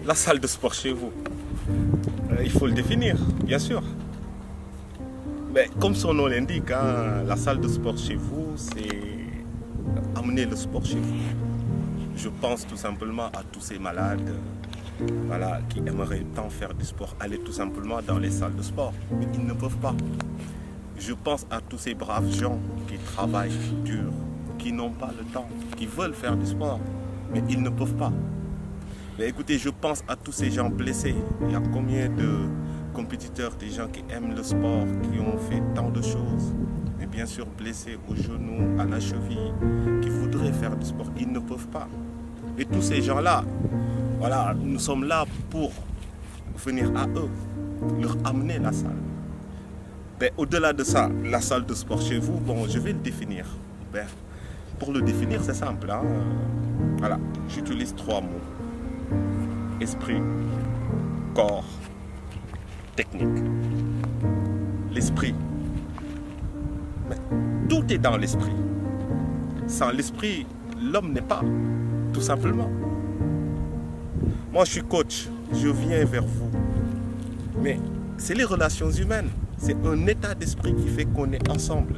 la salle de sport chez vous, il faut le définir, bien sûr. Mais comme son nom l'indique, hein, la salle de sport chez vous, c'est amener le sport chez vous. Je pense tout simplement à tous ces malades voilà, qui aimeraient tant faire du sport, aller tout simplement dans les salles de sport, mais ils ne peuvent pas. Je pense à tous ces braves gens qui travaillent dur, qui n'ont pas le temps, qui veulent faire du sport, mais ils ne peuvent pas. Mais écoutez, je pense à tous ces gens blessés. Il y a combien de compétiteurs, des gens qui aiment le sport, qui ont fait tant de choses, mais bien sûr blessés au genou, à la cheville, qui voudraient faire du sport, ils ne peuvent pas. Et tous ces gens-là, voilà, nous sommes là pour venir à eux, leur amener la salle. Ben, au-delà de ça, la salle de sport chez vous, bon, je vais le définir. Ben, pour le définir, c'est simple. Hein. Voilà, j'utilise 3 mots. Esprit, corps, technique. L'esprit. Mais tout est dans l'esprit. Sans l'esprit, l'homme n'est pas, tout simplement. Moi, je suis coach, je viens vers vous. Mais c'est les relations humaines. C'est un état d'esprit qui fait qu'on est ensemble.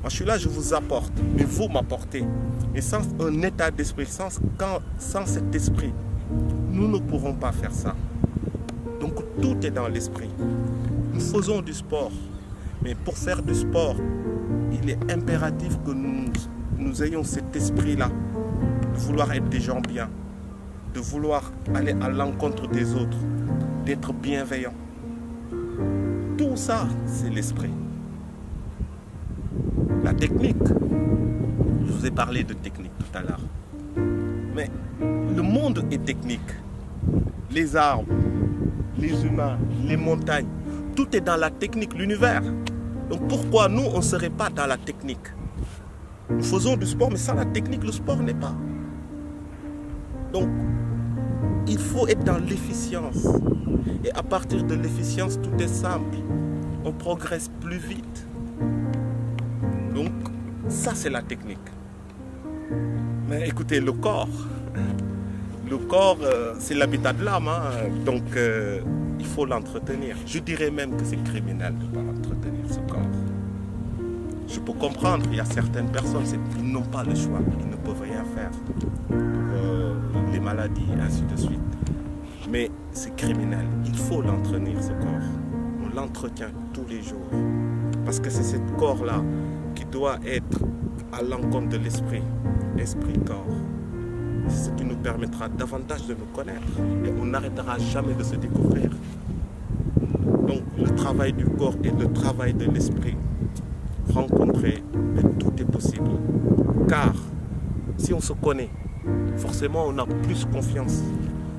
Moi, je suis là, je vous apporte, mais vous m'apportez. Et sans un état d'esprit, sans cet esprit, nous ne pourrons pas faire ça. Donc, tout est dans l'esprit. Nous faisons du sport. Mais pour faire du sport, il est impératif que nous ayons cet esprit-là, de vouloir être des gens bien, de vouloir aller à l'encontre des autres, d'être bienveillant. Tout ça, c'est l'esprit. La technique, je vous ai parlé de technique tout à l'heure. Mais le monde est technique. Les arbres, les humains, les montagnes, tout est dans la technique, l'univers. Donc pourquoi nous, on ne serait pas dans la technique? Nous faisons du sport, mais sans la technique, le sport n'est pas. Donc, il faut être dans l'efficience. Et à partir de l'efficience, tout est simple. On progresse plus vite. Donc, ça, c'est la technique. Mais écoutez, le corps, c'est l'habitat de l'âme. Hein. Donc, il faut l'entretenir. Je dirais même que c'est criminel de ne pas entretenir ce corps. Je peux comprendre, il y a certaines personnes, ils n'ont pas le choix, ils ne peuvent rien faire. Les maladies, ainsi de suite. Mais c'est criminel. Il faut l'entretenir, ce corps. On l'entretient tous les jours. Parce que c'est ce corps-là qui doit être à l'encontre de l'esprit. Esprit-corps. C'est ce qui nous permettra davantage de nous connaître. Et on n'arrêtera jamais de se découvrir. Donc le travail du corps et le travail de l'esprit rencontrés, mais tout est possible. Car si on se connaît, forcément on a plus confiance.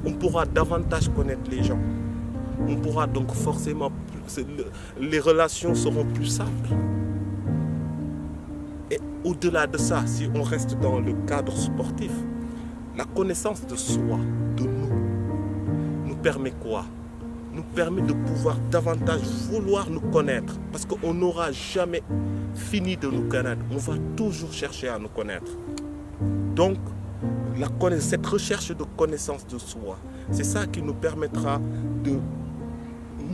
On pourra davantage connaître les gens. On pourra donc forcément, les relations seront plus simples. Et au-delà de ça, si on reste dans le cadre sportif, la connaissance de soi, de nous permet quoi? Nous permet de pouvoir davantage vouloir nous connaître. Parce qu'on n'aura jamais fini de nous connaître. On va toujours chercher à nous connaître. Donc, cette recherche de connaissance de soi, c'est ça qui nous permettra de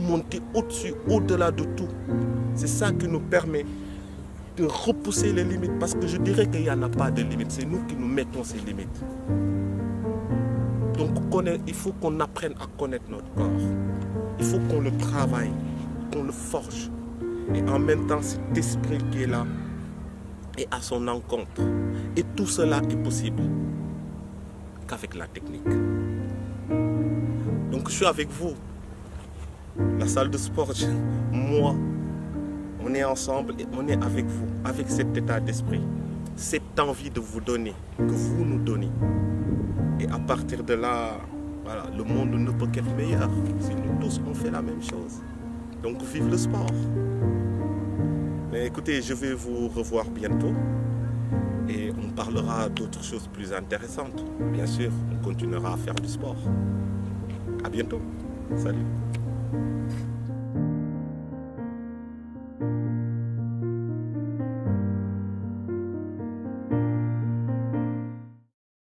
monter au-dessus, au-delà de tout. C'est ça qui nous permet de repousser les limites. Parce que je dirais qu'il n'y en a pas de limites. C'est nous qui nous mettons ces limites. Donc, il faut qu'on apprenne à connaître notre corps. Il faut qu'on le travaille, qu'on le forge. Et en même temps, cet esprit qui est là est à son encontre. Et tout cela est possible qu'avec la technique. Donc je suis avec vous. La salle de sport, moi, on est ensemble et on est avec vous, avec cet état d'esprit, cette envie de vous donner, que vous nous donnez. Et à partir de là, voilà, le monde ne peut qu'être meilleur si nous tous on fait la même chose. Donc vive le sport. Mais écoutez, je vais vous revoir bientôt et on parlera d'autres choses plus intéressantes. Bien sûr, on continuera à faire du sport. À bientôt. Salut.